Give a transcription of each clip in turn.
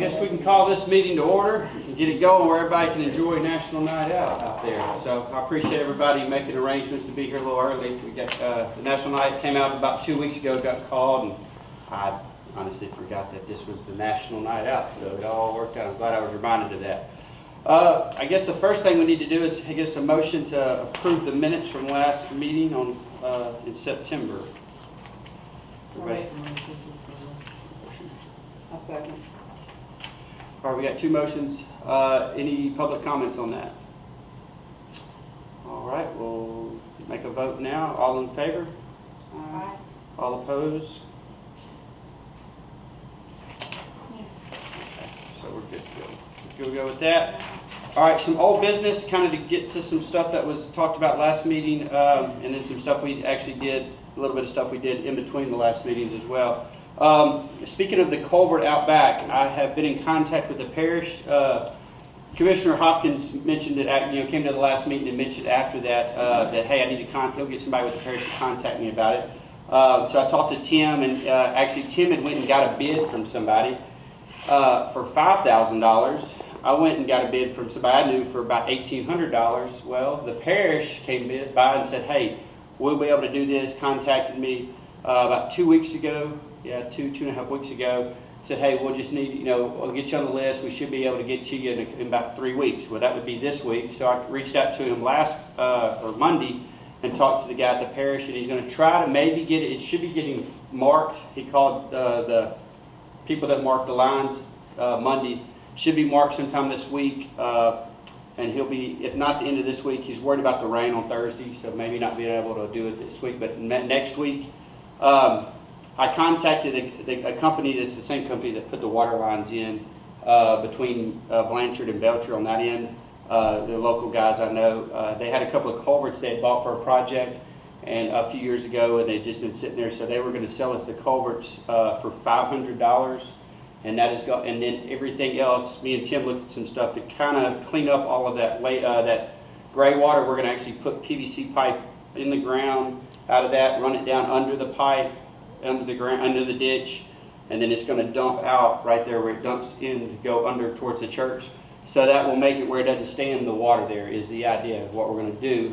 guess we can call this meeting to order and get it going where everybody can enjoy National Night Out there. So I appreciate everybody making arrangements to be here a little early. We got the National Night came out about 2 weeks ago, got called, and I honestly forgot that this was the National Night Out. So it all worked out. I'm glad I was reminded of that. I guess the first thing we need to do is I guess a motion to approve the minutes from last meeting on in September. Everybody? I'll second. All right, we got two motions. Any public comments on that? All right, we'll make a vote now. All in favor? Aye. All opposed? Yeah. So we're good to go. We'll go with that. All right, some old business, kind of to get to some stuff that was talked about last meeting, and then some stuff we actually did, a little bit of stuff we did in between the last meetings as well. Speaking of the culvert out back, I have been in contact with the parish. Commissioner Hopkins mentioned it, came to the last meeting and mentioned after that that hey, I need to he'll get somebody with the parish to contact me about it. So I talked to Tim, and actually Tim had went and got a bid from somebody for $5,000. I went and got a bid from somebody I knew for about $1,800. Well, the parish came by and said, hey, we'll be able to do this. Contacted me about 2 weeks ago. Yeah, two and a half weeks ago, said, hey, we'll just need, we'll get you on the list. We should be able to get to you in about 3 weeks. Well, that would be this week. So I reached out to him or Monday and talked to the guy at the parish, and he's going to try to maybe get it. It should be getting marked. He called the people that marked the lines Monday. Should be marked sometime this week. And he'll be, if not the end of this week, he's worried about the rain on Thursday, so maybe not being able to do it this week, but next week. I contacted a company that's the same company that put the water lines in between Blanchard and Belcher on that end. The local guys I know, they had a couple of culverts they had bought for a project and a few years ago, and they'd just been sitting there. So they were going to sell us the culverts for $500, and that is and then everything else. Me and Tim looked at some stuff to kind of clean up all of that that gray water. We're going to actually put PVC pipe in the ground out of that, run it down under the pipe, under the ground, under the ditch, and then it's going to dump out right there where it dumps in to go under towards the church. So that will make it where it doesn't stand the water there is the idea of what we're going to do.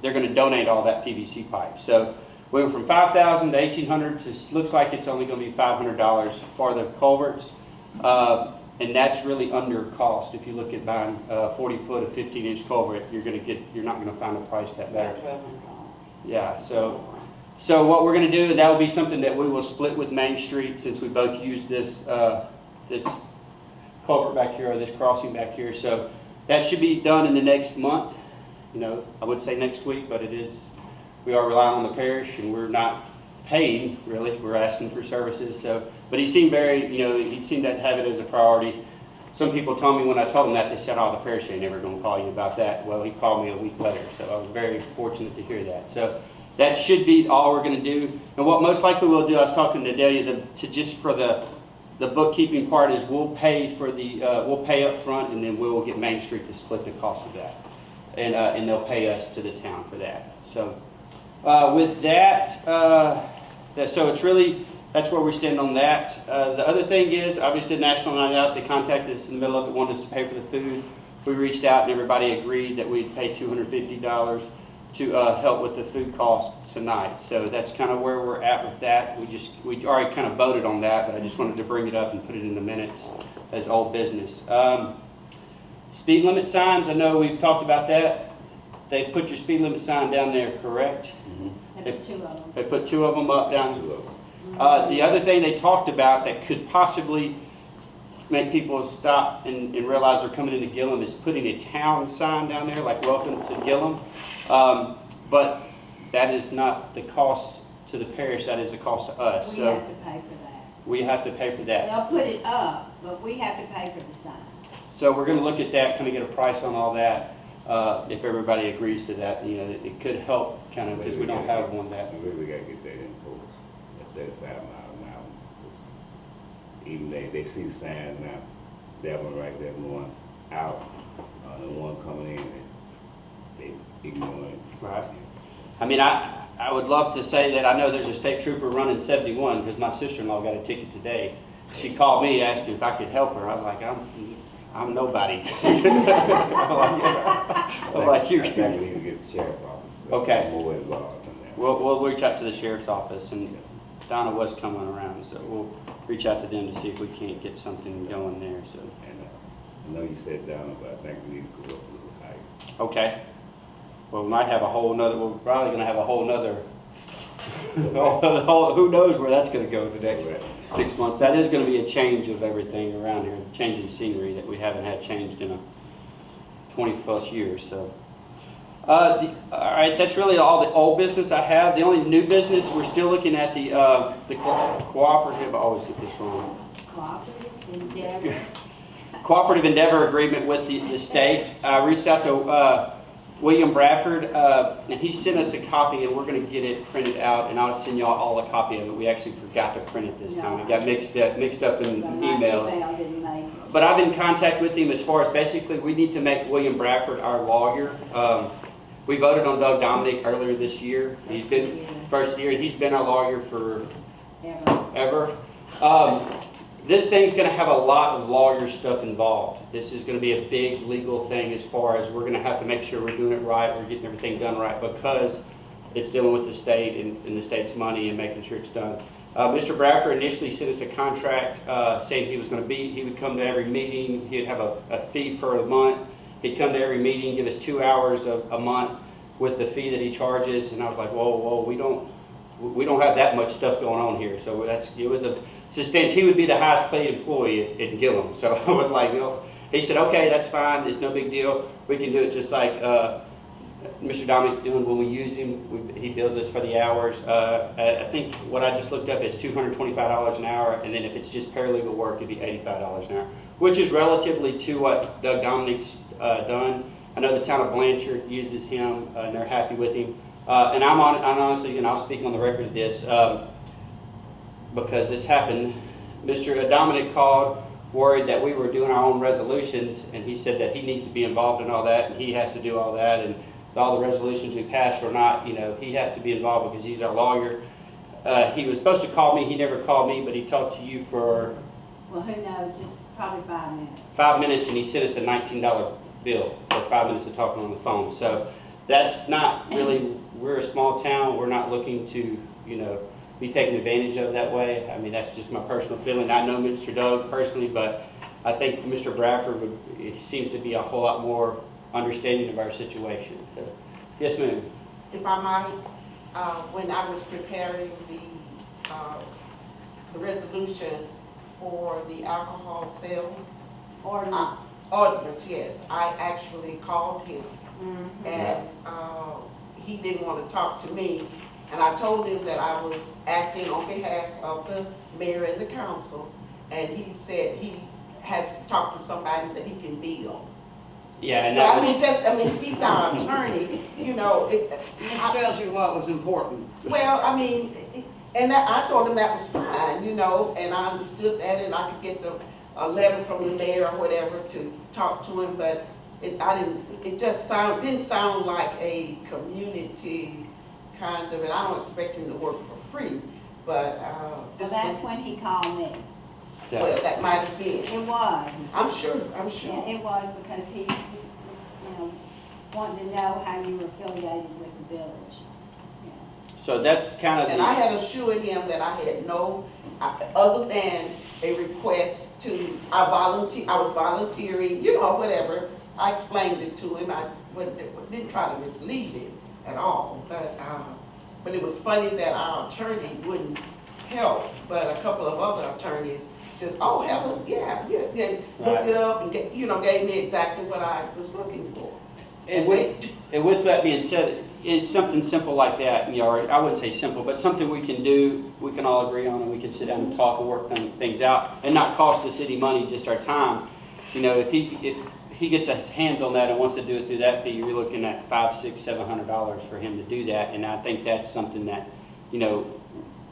They're going to donate all that PVC pipe. So we went from $5,000 to $1,800 to looks like it's only going to be $500 for the culverts. And that's really under cost. If you look at buying 40 foot of 15-inch culvert, you're not going to find a price that better. Yeah, so what we're going to do, that will be something that we will split with Main Street, since we both use this this culvert back here, or this crossing back here. So that should be done in the next month. I would say next week, but we are relying on the parish, and we're not paying really. We're asking for services. So, but he seemed he seemed to have it as a priority. Some people told me when I told them that, they said, "Oh, the parish ain't never going to call you about that." Well, he called me a week later, so I was very fortunate to hear that. So that should be all we're going to do. And what most likely we'll do, I was talking to Delia, just for the bookkeeping part, is we'll pay for we'll pay up front, and then we'll get Main Street to split the cost of that, and they'll pay us to the town for that. So with that, so it's really, that's where we stand on that. The other thing is, obviously, National Night Out, they contacted us in the middle of it, wanted us to pay for the food. We reached out, and everybody agreed that we'd pay $250 to help with the food costs tonight. So that's kind of where we're at with that. We already kind of voted on that, but I just wanted to bring it up and put it in the minutes as old business. Speed limit signs, I know we've talked about that. They put your speed limit sign down there, correct? Mm-hmm. They put two of them. They put two of them up down. The other thing they talked about that could possibly make people stop and realize they're coming into Gillam is putting a town sign down there, like "Welcome to Gillam." But that is not the cost to the parish, that is the cost to us. We have to pay for that. We have to pay for that. They'll put it up, but we have to pay for the sign. So we're going to look at that, kind of get a price on all that. If everybody agrees to that, it could help kind of, because we don't have one that. Maybe we got to get that enforced at 35 miles an hour. Even they see the signs now, that one right there going out, the one coming in, they ignore it. Right. I mean, I would love to say that I know there's a state trooper running 71, because my sister-in-law got a ticket today, she called me asking if I could help her. I was like, I'm nobody. I'm like, you I think can. we need to get the sheriff's office. Okay. More involved in that. We'll reach out to the sheriff's office, and Donna was coming around, so we'll reach out to them to see if we can't get something going there, so. And I know you said down, but I think we need to go up a little higher. Okay. Well, we might have a whole nother, we're probably gonna have a whole nother, who knows where that's gonna go the next Right. 6 months. That is gonna be a change of everything around here, change of scenery that we haven't had changed in a 20+ years, so. All right, that's really all the old business I have. The only new business, we're still looking at the cooperative, I always get this wrong. Cooperative endeavor. Cooperative endeavor agreement with the state. I reached out to William Bradford, and he sent us a copy, and we're going to get it printed out, and I'll send y'all all a copy of it. We actually forgot to print it this time. It got mixed up in But my emails. email didn't make it. But I've been in contact with him as far as basically we need to make William Bradford our lawyer. We voted on Doug Dominic earlier this year. He's been first year, and he's been our lawyer for ever. This thing's going to have a lot of lawyer stuff involved. This is going to be a big legal thing as far as we're going to have to make sure we're doing it right, we're getting everything done right, because it's dealing with the state and the state's money and making sure it's done. Mr. Bradford initially sent us a contract saying he would come to every meeting, he'd have a fee for a month. He'd come to every meeting, give us 2 hours a month with the fee that he charges, and I was like, whoa, we don't have that much stuff going on here. So it was a substantial. He would be the highest paid employee at Gillam. So I was like, he said, okay, that's fine, it's no big deal. We can do it just like Mr. Dominic's doing when we use him. He bills us for the hours. I think what I just looked up is $225 an hour, and then if it's just paralegal work, it'd be $85 an hour, which is relatively to what Doug Dominic's done. I know the town of Blanchard uses him, and they're happy with him. And I'm honestly, and I'll speak on the record of this, because this happened. Mr. Dominic called, worried that we were doing our own resolutions, and he said that he needs to be involved in all that, and he has to do all that, and all the resolutions we pass or not, he has to be involved because he's our lawyer. He was supposed to call me, he never called me, but he talked to you for... Well, who knows, just probably 5 minutes. 5 minutes, and he sent us a $19 bill for 5 minutes of talking on the phone. So that's not really, we're a small town, we're not looking to, be taken advantage of that way. I mean, that's just my personal feeling. I know Mr. Doug personally, but I think Mr. Bradford seems to be a whole lot more understanding of our situation. So, yes, ma'am. If I might, when I was preparing the resolution for the alcohol sales ordinance, yes, I actually called him, and he didn't want to talk to me, and I told him that I was acting on behalf of the mayor and the council, and he said he has to talk to somebody that he can bill. Yeah, and So if he's our attorney, It tells you what was important. well, I told him that was fine, and I understood that, and I could get a letter from the mayor or whatever to talk to him, but it didn't sound like a community kind of, and I don't expect him to work for free, but Well, that's when he called me. well, that might have been. It was. I'm sure. Yeah, it was because he was, wanting to know how you were affiliated with the village. Yeah. so that's kind of And I had assured him that I had no, other than a request to, I was volunteering, whatever. I explained it to him. I didn't try to mislead him at all. But it was funny that our attorney wouldn't help, but a couple of other attorneys just, oh, Helen, yeah, looked it up and gave me exactly what I was looking for. And with that being said, it's something simple like that, or I wouldn't say simple, but something we can do, we can all agree on, and we can sit down and talk and work things out, and not cost the city money, just our time. If he gets his hands on that and wants to do it through that fee, you're looking at $500, $600, $700 for him to do that, and I think that's something that,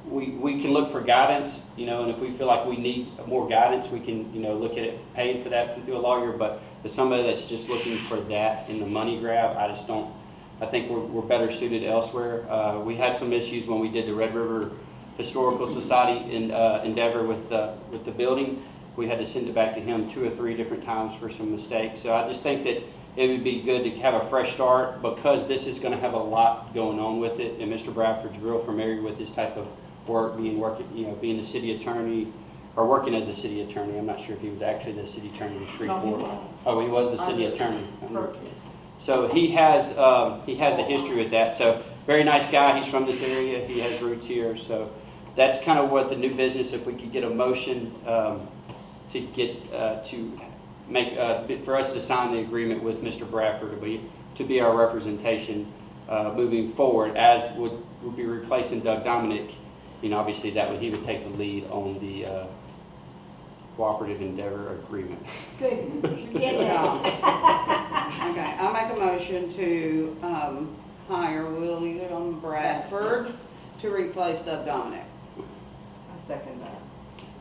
we can look for guidance, and if we feel like we need more guidance, we can, look at it, paying for that through a lawyer, but for somebody that's just looking for that in the money grab, I think we're better suited elsewhere. We had some issues when we did the Red River Historical Society endeavor with the building. We had to send it back to him 2 or 3 different times for some mistakes. So I just think that it would be good to have a fresh start because this is going to have a lot going on with it. And Mr. Bradford's real familiar with this type of work, being the city attorney or working as a city attorney. I'm not sure if he was actually the city attorney in Shreveport. No, he was. Oh, he was the city attorney. Perkins. So he has a history with that. So very nice guy. He's from this area. He has roots here. So that's kind of what the new business. If we could get a motion to get for us to sign the agreement with Mr. Bradford to be our representation moving forward, as would be replacing Doug Dominic. Obviously he would take the lead on the cooperative endeavor agreement. Good, forget that. Okay, I'll make a motion to hire William Bradford to replace Doug Dominic. I second that.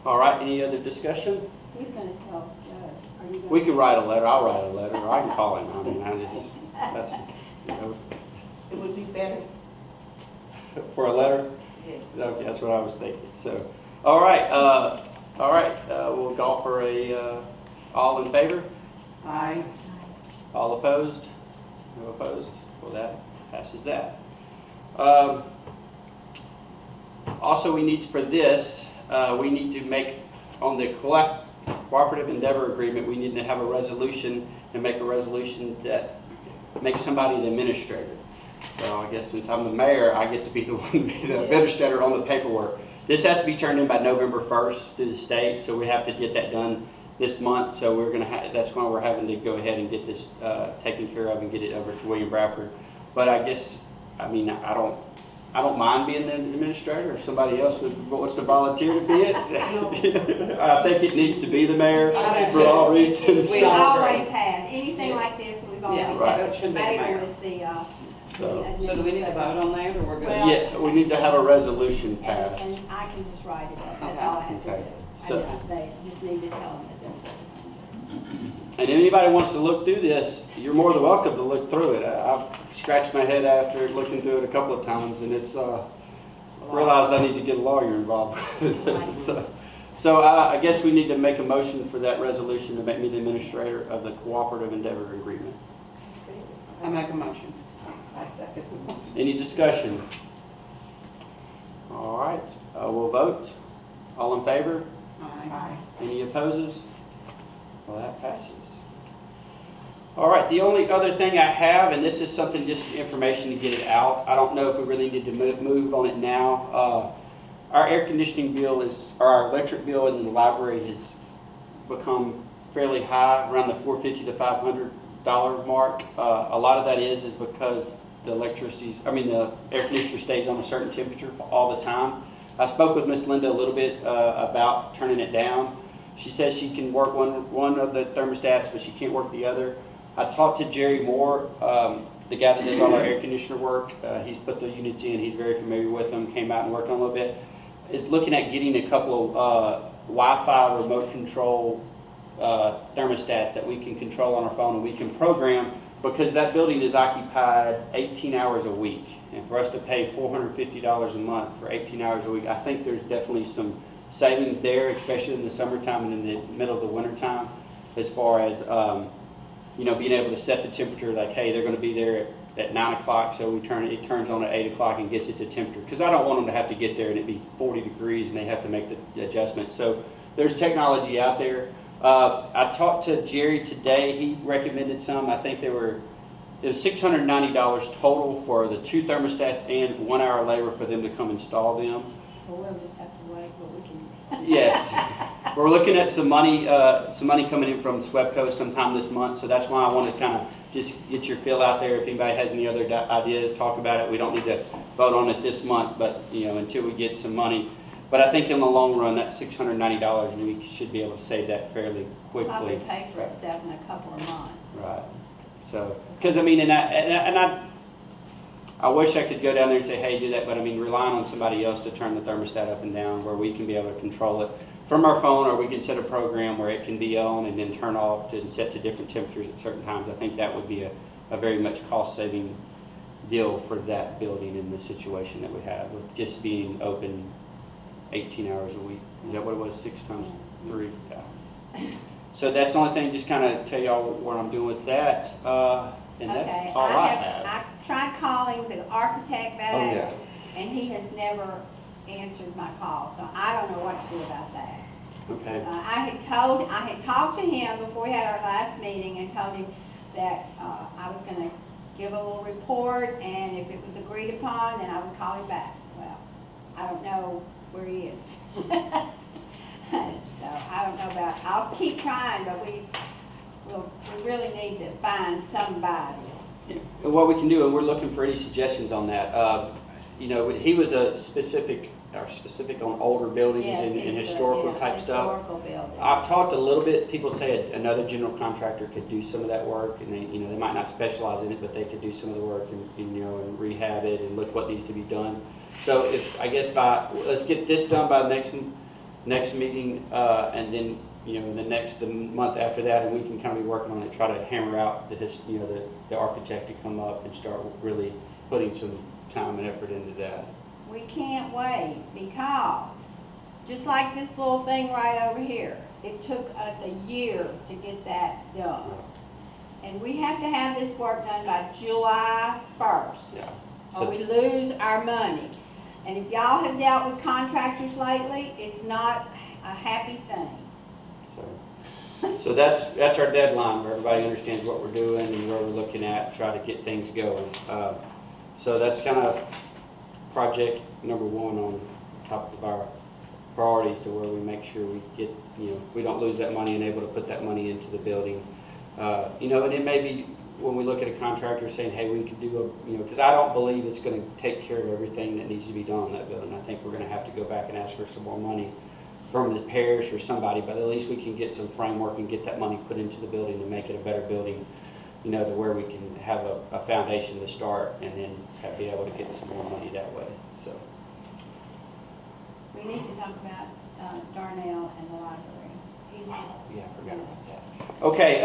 All right. Any other discussion? Who's gonna tell Judge? Are you gonna? We can write a letter. I'll write a letter, or I can call him. That's It would be better. for a letter. Yes. Okay, that's what I was thinking. So, all right. We'll call for a all in favor. Aye. All opposed? No opposed? Well, that passes that. Also, we need for this, we need to make on the cooperative endeavor agreement. We need to have a resolution and make a resolution that makes somebody the administrator. So I guess since I'm the mayor, I get to be the one to be the administrator on the paperwork. This has to be turned in by November 1st to the state, so we have to get that done this month. So we're going to that's why we're having to go ahead and get this taken care of and get it over to William Bradford. But I guess, I don't mind being the administrator. If somebody else wants to volunteer to be it, I think it needs to be the mayor for all reasons. We It all agree. always has. Anything like this, we've always Yeah, had. right. It should be the mayor. Mayor is the So do we need to vote on that, or we're good? Well- yeah, we need to have a resolution passed. And I can just write it up. That's all I have to do. Okay. So- They just need to tell them that that's. And anybody wants to look through this, you're more than welcome to look through it. I've scratched my head after looking through it a couple of times, and it's realized I need to get a lawyer involved. So I guess we need to make a motion for that resolution to make me the administrator of the cooperative endeavor agreement. I make a motion. I second. Any discussion? All right, we'll vote. All in favor? Aye. Any opposes? Well, that passes. All right, the only other thing I have, and this is something just information to get it out. I don't know if we really need to move on it now. Our air conditioning bill or our electric bill in the library has become fairly high, around the $450 to $500 mark. A lot of that is because the the air conditioner stays on a certain temperature all the time. I spoke with Miss Linda a little bit about turning it down. She says she can work one of the thermostats, but she can't work the other. I talked to Jerry Moore, the guy that does all our air conditioner work. He's put the units in. He's very familiar with them. Came out and worked on a little bit. Is looking at getting a couple of Wi-Fi remote control thermostats that we can control on our phone and we can program, because that building is occupied 18 hours a week. And for us to pay $450 a month for 18 hours a week, I think there's definitely some savings there, especially in the summertime and in the middle of the wintertime, as far as being able to set the temperature, like, hey, they're going to be there at 9 o'clock, so it turns on at 8 o'clock and gets it to temperature. Because I don't want them to have to get there and it be 40 degrees and they have to make the adjustment. So there's technology out there. I talked to Jerry today. He recommended some. I think it was $690 total for the 2 thermostats and 1 hour labor for them to come install them. Well, we'll just have to wait, but we can. Yes. We're looking at some money coming in from SWEPCO sometime this month, so that's why I want to kind of just get your feel out there. If anybody has any other ideas, talk about it. We don't need to vote on it this month, but until we get some money. But I think in the long run, that $690, we should be able to save that fairly quickly. Probably pay for itself in a couple of months. Right. So, because I wish I could go down there and say, hey, do that, but relying on somebody else to turn the thermostat up and down where we can be able to control it from our phone, or we can set a program where it can be on and then turn off and set to different temperatures at certain times. I think that would be a very much cost-saving deal for that building in the situation that we have with just being open 18 hours a week. Is that what it was, 6 times 3? Yeah. So that's the only thing, just kind of tell y'all what I'm doing with that. And Okay, that's all I have. I tried calling the architect Oh, back, yeah. and he has never answered my call, so I don't know what to do about that. Okay. I had talked to him before we had our last meeting and told him that I was gonna give a little report, and if it was agreed upon, then I would call him back. Well, I don't know where he is. So I don't know about, I'll keep trying, but we really need to find somebody. And what we can do, and we're looking for any suggestions on that. You know, he was specific on older buildings Yes, and he's a- historical yeah, type stuff. Historical buildings. I've talked a little bit, people say another general contractor could do some of that work, and they, you know, they might not specialize in it, but they could do some of the work and you know, and rehab it and look what needs to be done. So if, I guess let's get this done by the next meeting, and then, you know, the month after that, and we can kind of be working on it, try to hammer out the architect to come up and start really putting some time and effort into that. We can't wait because, just like this little thing right over here, it took us a year to get that done. And we have to have this work done by July 1st, Yeah. or we lose our money. And if y'all have dealt with contractors lately, it's not a happy thing. So that's our deadline, where everybody understands what we're doing and where we're looking at, try to get things going. So that's kind of project number 1 on top of our priorities, to where we make sure we get, you know, we don't lose that money and able to put that money into the building. You know, and it may be when we look at a contractor saying, hey, we could do you know, because I don't believe it's going to take care of everything that needs to be done on that building. I think we're going to have to go back and ask for some more money from the parish or somebody, but at least we can get some framework and get that money put into the building to make it a better building, you know, to where we can have a foundation to start and then be able to get some more money that way. So. We need to talk about Darnell and the library. Yeah, I forgot about that. Okay,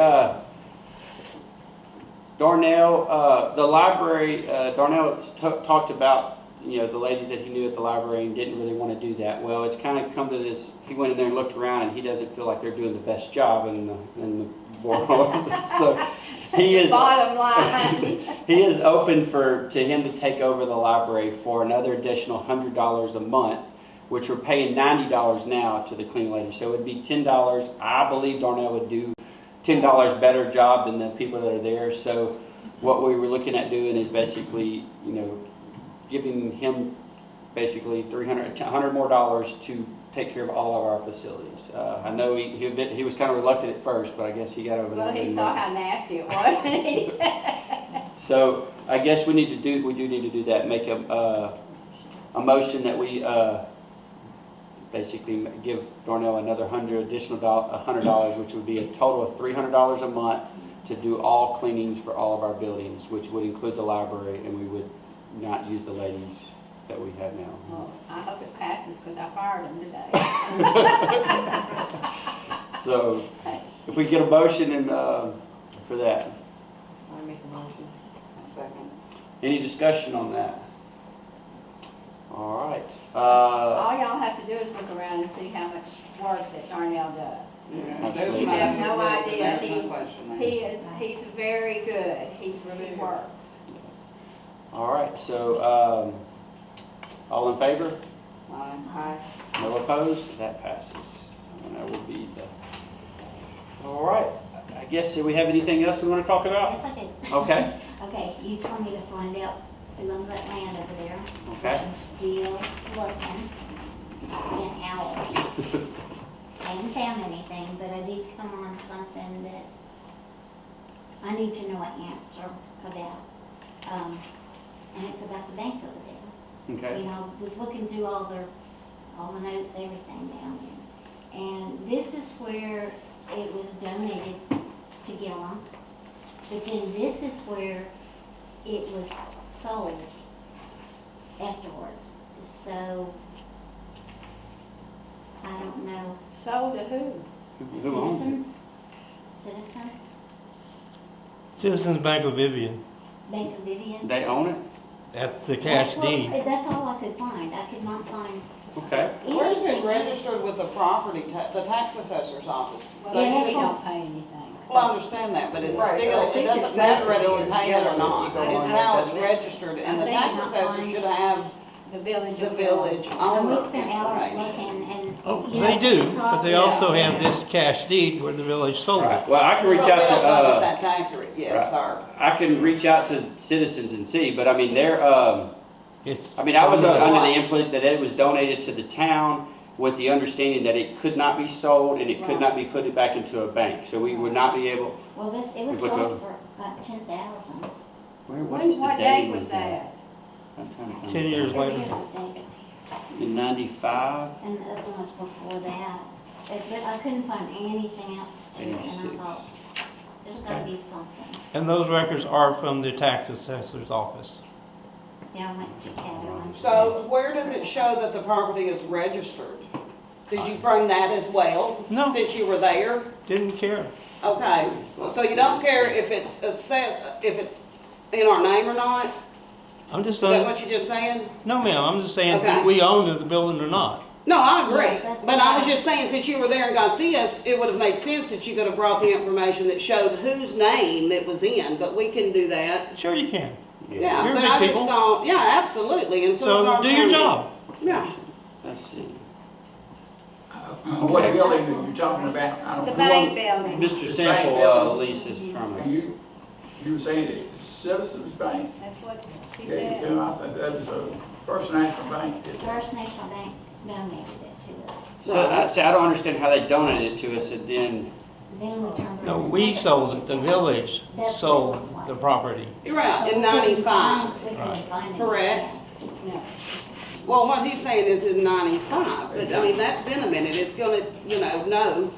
Darnell, the library, Darnell talked about, you know, the ladies that he knew at the library and didn't really want to do that. Well, it's kind of come to this, he went in there and looked around and he doesn't feel like they're doing the best job in the world. So he is, Bottom line. he is open to him to take over the library for another additional $100 a month, which we're paying $90 now to the cleaning lady. So it would be $10. I believe Darnell would do $10 better job than the people that are there. So what we were looking at doing is basically, you know, giving him basically $100 more to take care of all of our facilities. I know he was kind of reluctant at first, but I guess he got over that. Well, he saw how nasty it was, didn't he? So I guess we do need to do that. Make a motion that we basically give Darnell another $100, which would be a total of $300 a month to do all cleanings for all of our buildings, which would include the library, and we would not use the ladies that we have now. Well, I hope it passes because I fired him today. So if we get a motion and for that. I make a motion. A second. Any discussion on that? All right. All y'all have to do is look around and see how much work that Darnell does. Absolutely. You have no idea. There's no question there. He's very good. He really works. All right, so all in favor? Aye. No opposed? That passes. And that will be the... All right. I guess, do we have anything else we want to talk about? Yes, I did. Okay. Okay, you told me to find out who owns that land over there. Okay. I'm still looking. I spent hours. I haven't found anything, but I did come on something that I need to know an answer about. And it's about the bank over there. Okay. You know, was looking through all the notes, everything down there. And this is where it was donated to Gillam. But then this is where it was sold afterwards. So, I don't know. Sold to who? Who owns it? Citizens? Citizens Bank of Vivian. Bank of Vivian? They own it? That's the cash That's what- deed. That's all I could find. I could not find Okay. Where is it registered with the the tax assessor's office? Well, Yeah, that's we what- don't pay anything. Well, I understand that, but it's Right, still, I it think doesn't it says matter the whether you village pay it or Gillam not. if you go It's on how there, it's doesn't it? registered, and the I think tax it's assessor on- should have The village. the of village And owner we spent hours information. looking and. Oh, you know, they do, but they property also out have there. this cash deed where the village sold Right. it. Well, I can reach But out we don't know that to, that's accurate yet, right. sir. I can reach out to citizens and see, but I mean, they're, It's. I mean, I was From the under the what? input that it was donated to the town with the understanding that it could not be sold and it could Right. not be put back into a bank. So we would not be able, Well, it was What sold for about 10,000. What day was that? I'm trying to 10 find it. years later. In 95? And the other one was before that. But I couldn't find anything else to it, and I 86. thought, there's gotta be something. And those records are from the tax assessor's office. Yeah, I went to Catherine. So where does it show that the property is registered? Did you bring that as well? No. Since you were there? Didn't care. Okay, so you don't care if it's assessed, if it's in our name or not? I'm just Is that saying, what you're just saying? no ma'am, I'm just saying, Okay. do we own the building or not? No, I Yeah, agree, that's but I was fine. just saying, since you were there and got this, it would have made sense that you could have brought the information that showed whose name it was in, but we can do that. Sure you can. Yeah, You're but good I just people. don't, yeah, absolutely, and so is So our do your attorney. job. Yeah. Let's see. What building are you talking about? I don't The know. bank building. Mr. The Sample bank building. lease is from us. You were saying it's Citizens Bank? That's what she Gave it said. to, I think that was a First National Bank. did that. First National Bank donated it to us. So I don't understand how they donated it to us and then, Then we turned it. No, over. we sold it, the village That's what it sold looks like. the property. You're right, But in we couldn't 95. find- We couldn't find it. Correct. No. Well, what he's saying is in 95, but I mean, that's been a minute, it's gonna, no.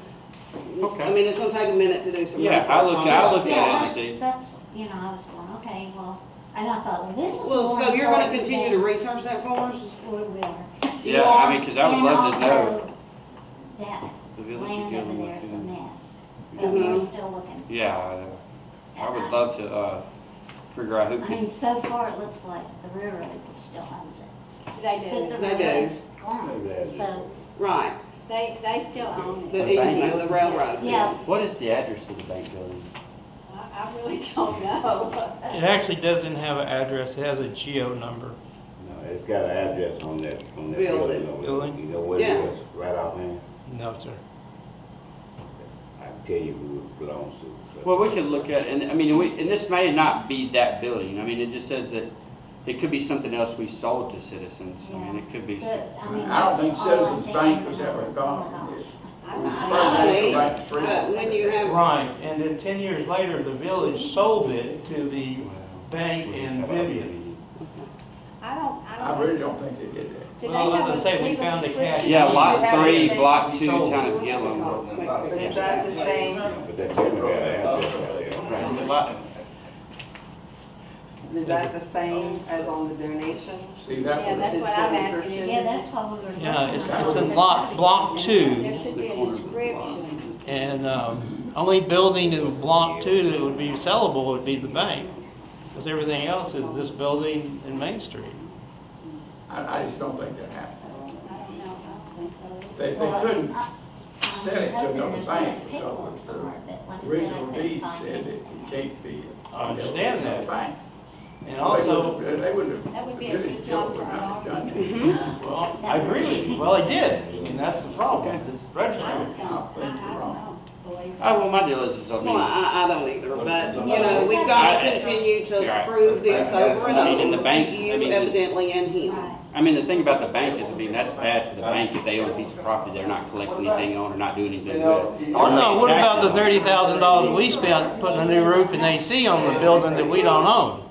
Okay. I mean, it's gonna take a minute to do some Yeah, research I'll look- on I'll that. look at it Yeah, and that's, see. that's, I was going, okay, well, and I thought, well, this is Well, more so you're gonna important continue to than- research that for us? We will. You yeah, are? I mean, because I would love to know. And also, that The village of land over Gillam, there is a yeah. mess, but we're Mhm. still looking. Yeah, I would love to figure out who I mean, could, so far, it looks like the railroad still owns it. They But the do. They do. railroad's gone, Maybe that's so, Right, They still own the it. The bank easement, the building? railroad. yeah, what is the address of the bank building? I really don't know. It actually doesn't have an address, it has a geo number. No, it's got an address on that Building. building over there. Building? You know what it Yeah. is, right offhand? No, sir. I can tell you who it belongs to. but- Well, we could look at, and I mean, and this may not be that building. I mean, it just says that it could be something else we sold to citizens. I mean, it could be. but, I mean, I don't that's think all I'm Citizens thinking, Bank was and I ever thought, involved oh my in this. gosh. I It was don't First know. National Bank is free. But when you have, Right, and then 10 years later, the village sold it to the bank in Vivian. I really don't think they did that. Do they Well, have as I say, we legal found a description? cash. Yeah, lot have 3, the block same 2, sold. town of Gillam. But is that the same, But that building got an address out there. Lot- is that the same as on the donation? See, that Yeah, was, that's what I'm asking. Is Yeah, it- that's what we were looking Yeah, it's for. in block 2. There should be a description. And only building in block 2 that would be sellable would be the bank. Because everything else is this building in Main Street. I just don't think that happened. I don't know, I don't think so. They Well, couldn't I'm sell it to hoping another there's bank some paperwork because somewhere, but like I the said, I original couldn't deed find said that it. it can't be. I understand that. a bank. And So also, they wouldn't have. That would be a really good job for would not have our done that. Mhm. well, I agree with you. Well, I did. And that's the problem, is I registering. just don't, I don't know. Believe me. Oh, well, my deal is, I well, mean, I don't either, but, we've got to continue to prove this over and I mean, in the over banks, to I you mean- evidently and him. Right. I mean, the thing about the bank is, I mean, that's bad for the bank if they own a piece of property they're not collecting anything on or not doing anything with. Oh, no, what about the $30,000 we spent putting a new roof and AC on the building that we don't own?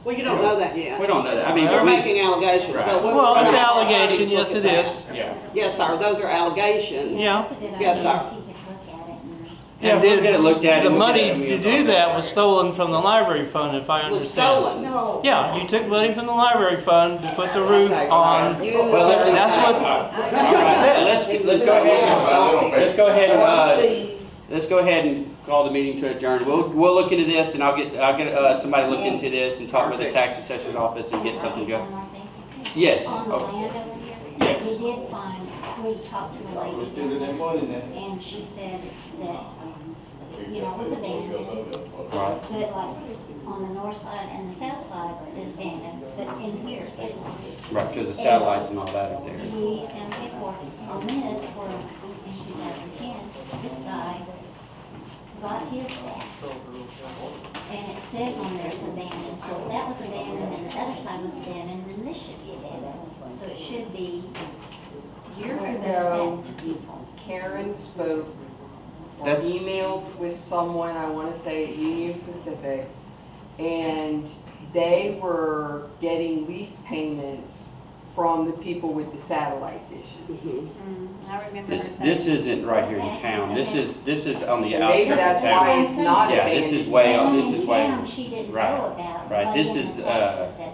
Well, you don't know that yet. We don't know that. I mean, They're but we, making allegations, Right. but we're. Well, it's gonna have allegation, parties yes look it at is. that. yeah. Yes, sir, those are allegations. Yeah. That's a good idea. Yes, sir. If you could look at it and. Yeah, And we'll did- get it looked at. The and we'll get money it- I mean, to do that was stolen from the library fund, if I Was understand. stolen. No. Yeah, you took money from the library fund to put the roof on. You. Well, let's- That's what, All right, let's go ahead and, Please. let's go ahead and call the meeting to adjourn. We'll look into this and I'll get somebody to look into this and talk with the tax assessor's office and get something going. One more thing. Yes. On the Oh, land over here, yes. we did find, we talked to a lady, and she said that, you know, it was abandoned. Right. But like on the north side and the south side is abandoned, but in here isn't. Right, because the satellites and all that are there. We sent paperwork on this where in 2010, this guy got his back. And it says on there it's abandoned, so if that was abandoned and the other side was abandoned, then this should be abandoned. So it should be Years where it goes ago, back to people. Karen spoke or That's- emailed with someone, I want to say at Union Pacific, and they were getting lease payments from the people with the satellite dishes. I remember her This, saying. this isn't right here in town. This is on the And maybe outskirts of that's town. why it's not Yeah, abandoned. this is way on, The this one is in way, town she didn't right, know about. right. way This in is, the tax assessor.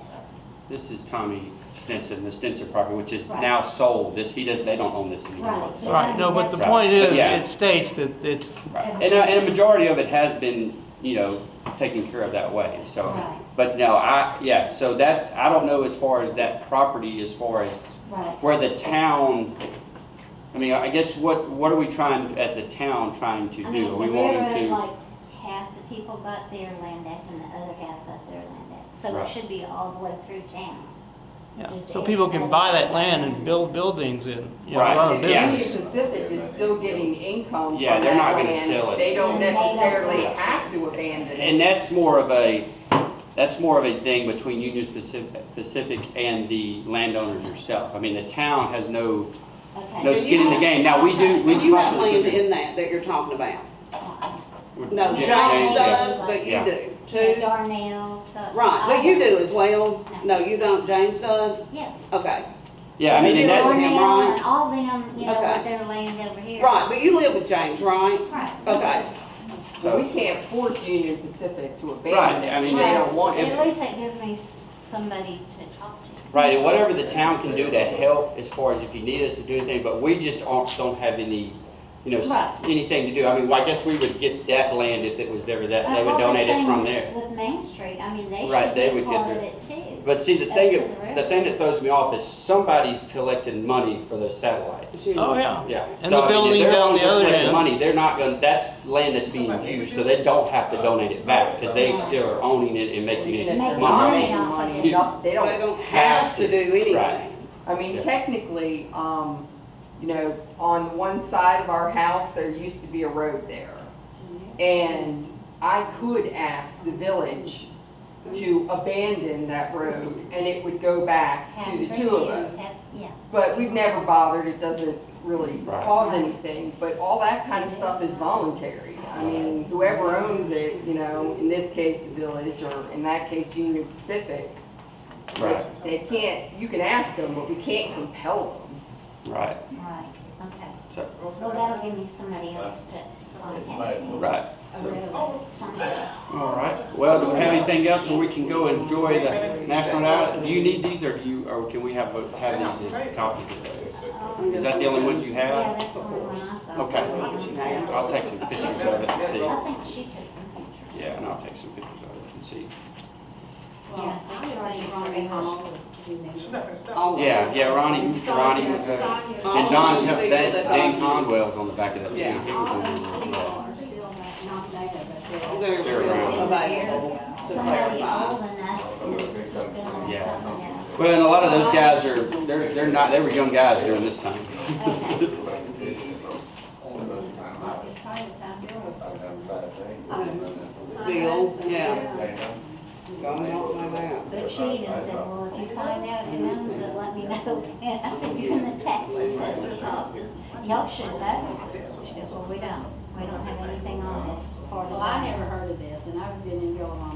this is Tommy Stinson, the Stinson property, which is Right. now sold. This, he does, they don't own this anymore. Right. Yeah, Right, no, but the Right. point But is, yeah. it states that it's, Right. And a majority of it has been, you know, taken care of that way, so. Right. But no, yeah, so that, I don't know as far as that property, as far as Right. where the town, I mean, I guess what are we trying, as the town, trying to I do? mean, Are the we wanting railroad, to? like, half the people got their land back and the other half got their land back. So Right. it should be all the way through town. yeah, Just so people can buy that land and build buildings and, you know, Right. run a And Yeah. business. Union Pacific is still getting income from Yeah, that they're not gonna land. sell it. They don't And they don't necessarily want to. have to abandon it. And that's more of a thing between Union Pacific and the landowners yourself. I mean, the town has no Okay. skin in the game. Now, we do, we And you have possibly land could- in that you're talking about. No, Yeah, James yeah. does, but you Yeah. do Yeah, too. Darnell's got. Right, but you do as well. No, you don't, James does? Yeah. Okay. Yeah, I mean, and that's, Darnell. Darnell and all them, you know, Okay. with their land over here. Right, but you live with James, right? Right. Okay. So we can't force Union Pacific to Right, abandon it I mean, if they don't want it. At least that gives me somebody to talk to. right, and whatever the town can do to help as far as if you need us to do anything, but we just don't have any, you know, Right. anything to do. I mean, well, I guess we would get that land if it was ever that, they would Well, the donate it same from there. With Main Street, I mean, they Right, should they get would get part of their- it too. But see, the Up thing, to the thing that throws me off is somebody's collecting money for those satellites. Oh, yeah. Yeah. And So, the I mean, if building they're down ones the that other collect the end. money, they're not gonna, that's land that's being used, so they don't have to donate it back, because they still are owning it and making Even it if Make they're money. not money making off of money, it. they They don't. don't have to do anything. Right. I mean, Yeah. technically, you know, on one side of our house, there used to be a road there. And I could ask the village to abandon that road and it would go back to the two of us. Yeah. But we've never bothered, it doesn't really Right. cause anything, but all that kind of stuff is voluntary. I mean, whoever owns it, you know, in this case, the village, or in that case, Union Pacific, Right, they can't, you can ask them, but we can't compel them. right, Right, okay. so, Well, that'll give me somebody else to contact. me. right. A So, railroad, somebody. all right. Well, do we have anything else where we can go enjoy the national night? Do you need these, or or can we have these as copies? Is that the only ones you Yeah, have? that's the only one I thought. Okay. So, I'll take some pictures of it and see. I think she took some pictures. Yeah, and I'll take some pictures of it and see. Yeah, they charge for it all. All of Yeah, them. yeah, Ronnie, and Don, Dan Conwell's on the back of that too. Yeah. He was on there as well. They're They're around. available to Somebody verify. old enough, because this has been a long Yeah. time ago. Well, and a lot of those guys are, they're not, they were young guys during this time. Okay. Bill, yeah. Gonna help them out. But she even said, well, if you find out who owns it, let me know. And I said, you're in the tax assessor's office, y'all should know. She goes, well, we don't have anything on this part of the Well, I land. never heard of this, and I've been in Gillam